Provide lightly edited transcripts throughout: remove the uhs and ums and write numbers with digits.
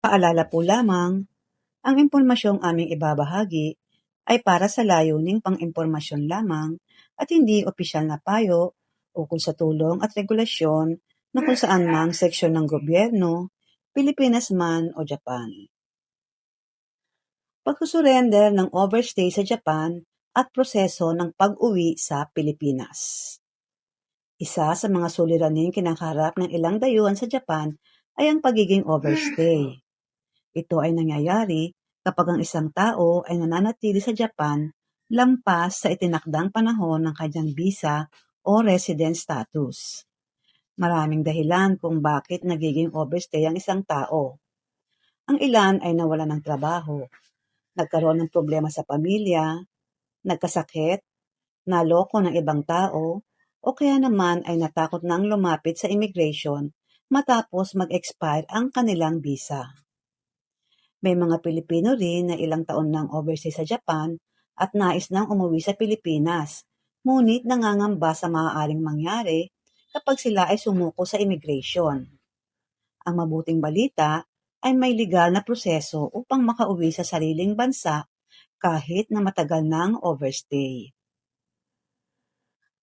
Paalala po lamang, ang impormasyong aming ibabahagi ay para sa layuning pang-impormasyon lamang at hindi opisyal na payo ukol sa tulong at regulasyon na kung saan mang seksyon ng gobyerno, Pilipinas man o Japan. Pagsusurrender ng overstay sa Japan at proseso ng pag-uwi sa Pilipinas. Isa sa mga suliraning kinakaharap ng ilang dayuhan sa Japan ay ang pagiging overstay. Ito ay nangyayari kapag ang isang tao ay nananatili sa Japan lampas sa itinakdang panahon ng kanyang visa o resident status. Maraming dahilan kung bakit nagiging overstay ang isang tao. Ang ilan ay nawalan ng trabaho, nagkaroon ng problema sa pamilya, nagkasakit, naloko ng ibang tao, o kaya naman ay natakot nang lumapit sa immigration matapos mag-expire ang kanilang visa. May mga Pilipino rin na ilang taon nang overstay sa Japan at nais nang umuwi sa Pilipinas, ngunit nangangamba sa maaaring mangyari kapag sila ay sumuko sa immigration. Ang mabuting balita ay may legal na proseso upang makauwi sa sariling bansa kahit na matagal nang overstay.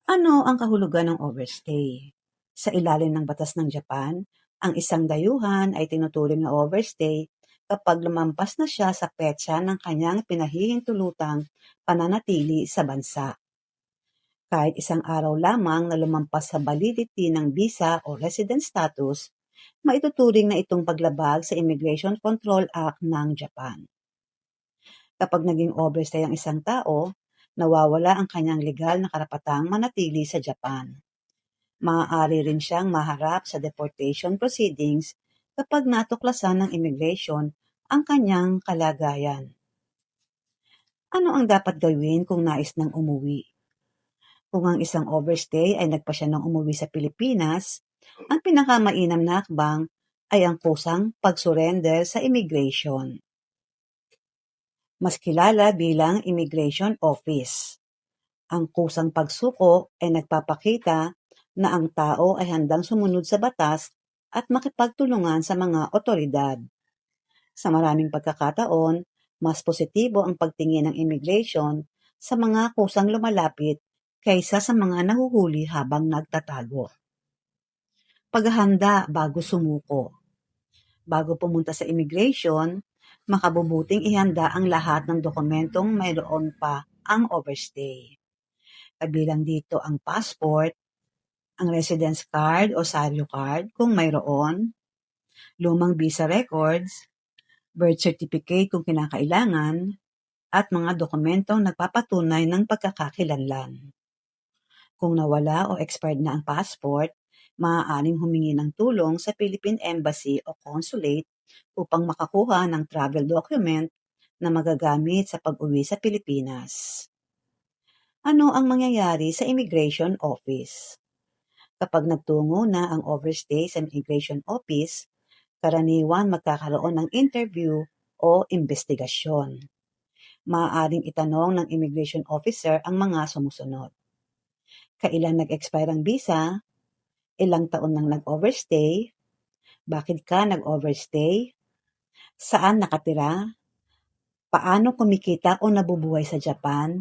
Ano ang kahulugan ng overstay? Sa ilalim ng batas ng Japan, ang isang dayuhan ay tinuturing na overstay kapag lumampas na siya sa petsa ng kanyang pinahihintulutang pananatili sa bansa. Kahit isang araw lamang na lumampas sa validity ng visa o resident status, maituturing na itong paglabag sa Immigration Control Act ng Japan. Kapag naging overstay ang isang tao, nawawala ang kanyang legal na karapatang manatili sa Japan. Maaari rin siyang maharap sa deportation proceedings kapag natuklasan ng immigration ang kanyang kalagayan. Ano ang dapat gawin kung nais nang umuwi? Kung ang isang overstay ay nagpasya ng umuwi sa Pilipinas, ang pinakamainam na hakbang ay ang kusang pag-surrender sa immigration. Mas kilala bilang Immigration Office. Ang kusang pagsuko ay nagpapakita na ang tao ay handang sumunod sa batas at makipagtulungan sa mga otoridad. Sa maraming pagkakataon, mas positibo ang pagtingin ng immigration sa mga kusang lumalapit kaysa sa mga nahuhuli habang nagtatago. Paghahanda bago sumuko. Bago pumunta sa immigration, makabubuting ihanda ang lahat ng dokumentong mayroon pa ang overstay. Kabilang dito ang passport, ang residence card o SARIO card kung mayroon, lumang visa records, birth certificate kung kinakailangan, at mga dokumentong nagpapatunay ng pagkakakilanlan. Kung nawala o expired na ang passport, maaaring humingi ng tulong sa Philippine Embassy o Consulate upang makakuha ng travel document na magagamit sa pag-uwi sa Pilipinas. Ano ang mangyayari sa Immigration Office? Kapag nagtungo na ang overstay sa Immigration Office, karaniwan magkakaroon ng interview o investigasyon. Maaaring itanong ng immigration officer ang mga sumusunod. Kailan nag-expire ang visa? Ilang taon nang nag-overstay? Bakit ka nag-overstay? Saan nakatira? Paano kumikita o nabubuhay sa Japan?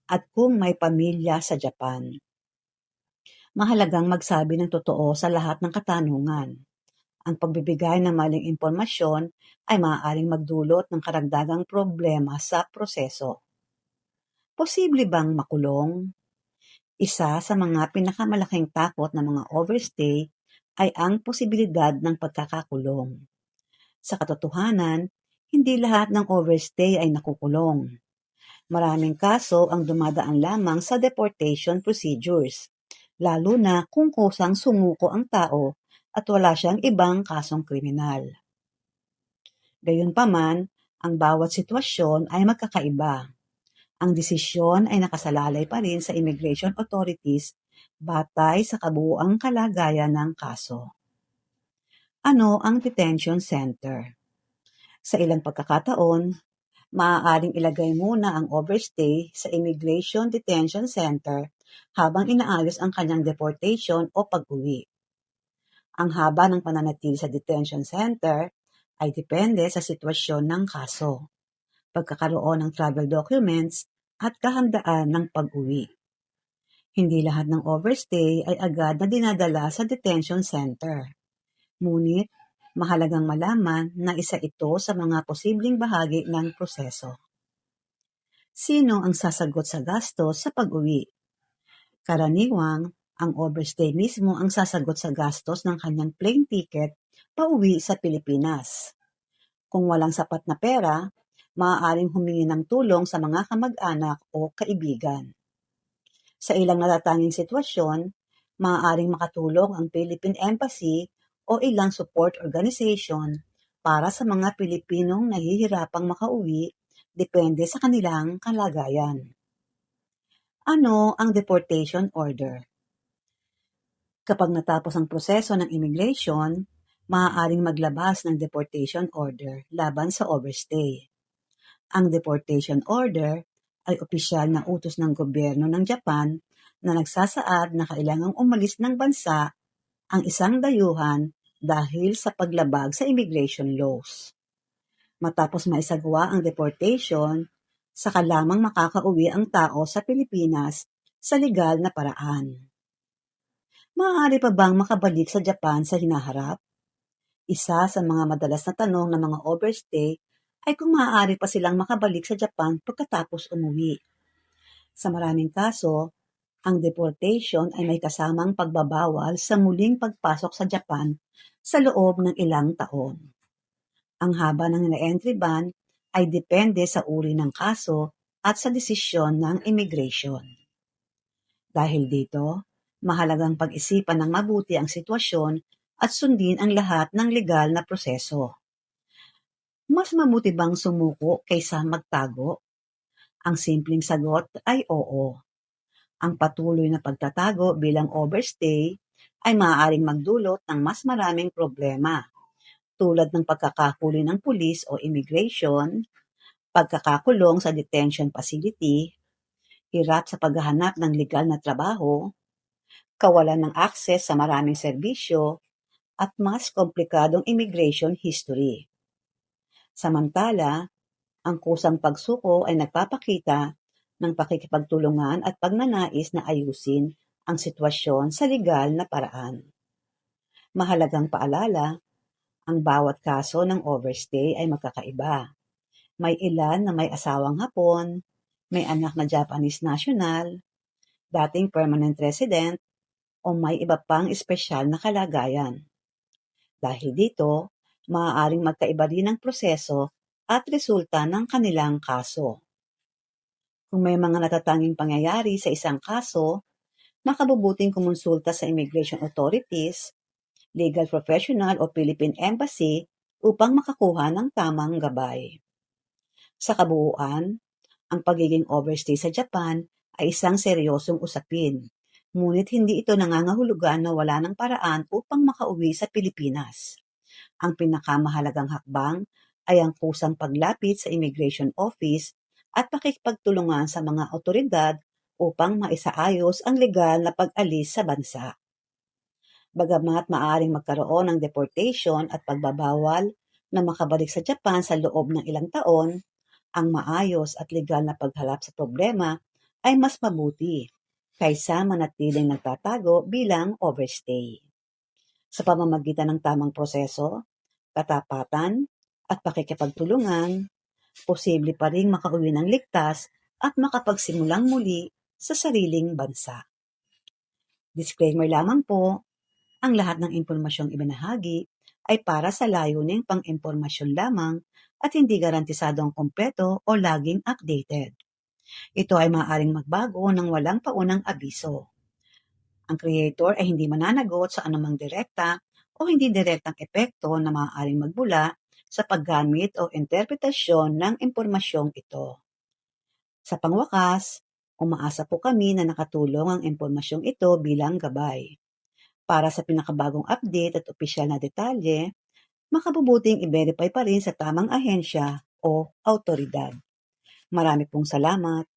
At kung may pamilya sa Japan. Mahalagang magsabi ng totoo sa lahat ng katanungan. Ang pagbibigay ng maling impormasyon ay maaaring magdulot ng karagdagang problema sa proseso. Posible bang makulong? Isa sa mga pinakamalaking takot ng mga overstay ay ang posibilidad ng pagkakakulong. Sa katotohanan, hindi lahat ng overstay ay nakukulong. Maraming kaso ang dumadaan lamang sa deportation procedures, lalo na kung kusang sumuko ang tao at wala siyang ibang kasong kriminal. Gayunpaman, ang bawat sitwasyon ay magkakaiba. Ang desisyon ay nakasalalay pa rin sa immigration authorities batay sa kabuuang kalagayan ng kaso. Ano ang detention center? Sa ilang pagkakataon, maaaring ilagay muna ang overstay sa Immigration Detention Center habang inaayos ang kanyang deportation o pag-uwi. Ang haba ng pananatili sa detention center ay depende sa sitwasyon ng kaso, pagkakaroon ng travel documents, at kahandaan ng pag-uwi. Hindi lahat ng overstay ay agad na dinadala sa detention center. Ngunit, mahalagang malaman na isa ito sa mga posibleng bahagi ng proseso. Sino ang sasagot sa gastos sa pag-uwi? Karaniwang, ang overstay mismo ang sasagot sa gastos ng kanyang plane ticket pauwi sa Pilipinas. Kung walang sapat na pera, maaaring humingi ng tulong sa mga kamag-anak o kaibigan. Sa ilang natatanging sitwasyon, maaaring makatulong ang Philippine Embassy o ilang support organization para sa mga Pilipinong nahihirapang makauwi depende sa kanilang kalagayan. Ano ang deportation order? Kapag natapos ang proseso ng immigration, maaaring maglabas ng deportation order laban sa overstay. Ang deportation order ay opisyal na utos ng gobyerno ng Japan na nagsasaad na kailangang umalis ng bansa ang isang dayuhan dahil sa paglabag sa immigration laws. Matapos maisagawa ang deportation, saka lamang makakauwi ang tao sa Pilipinas sa legal na paraan. Maaari pa bang makabalik sa Japan sa hinaharap? Isa sa mga madalas na tanong ng mga overstay ay kung maaari pa silang makabalik sa Japan pagkatapos umuwi. Sa maraming kaso, ang deportation ay may kasamang pagbabawal sa muling pagpasok sa Japan sa loob ng ilang taon. Ang haba ng re-entry ban ay depende sa uri ng kaso at sa desisyon ng immigration. Dahil dito, mahalagang pag-isipan ng mabuti ang sitwasyon at sundin ang lahat ng legal na proseso. Mas mabuti bang sumuko kaysa magtago? Ang simpleng sagot ay oo. Ang patuloy na pagtatago bilang overstay ay maaaring magdulot ng mas maraming problema, tulad ng pagkakahuli ng pulis o immigration, pagkakakulong sa detention facility, hirap sa paghahanap ng legal na trabaho, kawalan ng akses sa maraming serbisyo, at mas komplikadong immigration history. Samantala, ang kusang pagsuko ay nagpapakita ng pakikipagtulungan at pagnanais na ayusin ang sitwasyon sa legal na paraan. Mahalagang paalala, ang bawat kaso ng overstay ay magkakaiba. May ilan na may asawang Hapon, may anak na Japanese national, dating permanent resident, o may iba pang espesyal na kalagayan. Dahil dito, maaaring magkaiba rin ang proseso at resulta ng kanilang kaso. Kung may mga natatanging pangyayari sa isang kaso, makabubuting kumonsulta sa immigration authorities, legal professional o Philippine Embassy upang makakuha ng tamang gabay. Sa kabuuan, ang pagiging overstay sa Japan ay isang seryosong usapin, ngunit hindi ito nangangahulugan na wala ng paraan upang makauwi sa Pilipinas. Ang pinakamahalagang hakbang ay ang kusang paglapit sa Immigration Office at pakikipagtulungan sa mga otoridad upang maisaayos ang legal na pag-alis sa bansa. Bagamat maaaring magkaroon ng deportation at pagbabawal na makabalik sa Japan sa loob ng ilang taon, ang maayos at legal na pagharap sa problema ay mas mabuti kaysa manatiling nagtatago bilang overstay. Sa pamamagitan ng tamang proseso, katapatan, at pakikipagtulungan, posible pa ring makauwi ng ligtas at makapagsimulang muli sa sariling bansa. Disclaimer lamang po, ang lahat ng impormasyong ibinahagi ay para sa layuning pang-impormasyon lamang at hindi garantisado ang kompleto o laging updated. Ito ay maaaring magbago ng walang paunang abiso. Ang creator ay hindi mananagot sa anumang direkta o hindi direktang epekto na maaaring magbula sa paggamit o interpretasyon ng impormasyong ito. Sa pangwakas, umaasa po kami na nakatulong ang impormasyong ito bilang gabay. Para sa pinakabagong update at opisyal na detalye, makabubuting i-verify pa rin sa tamang ahensya o autoridad. Marami pong salamat.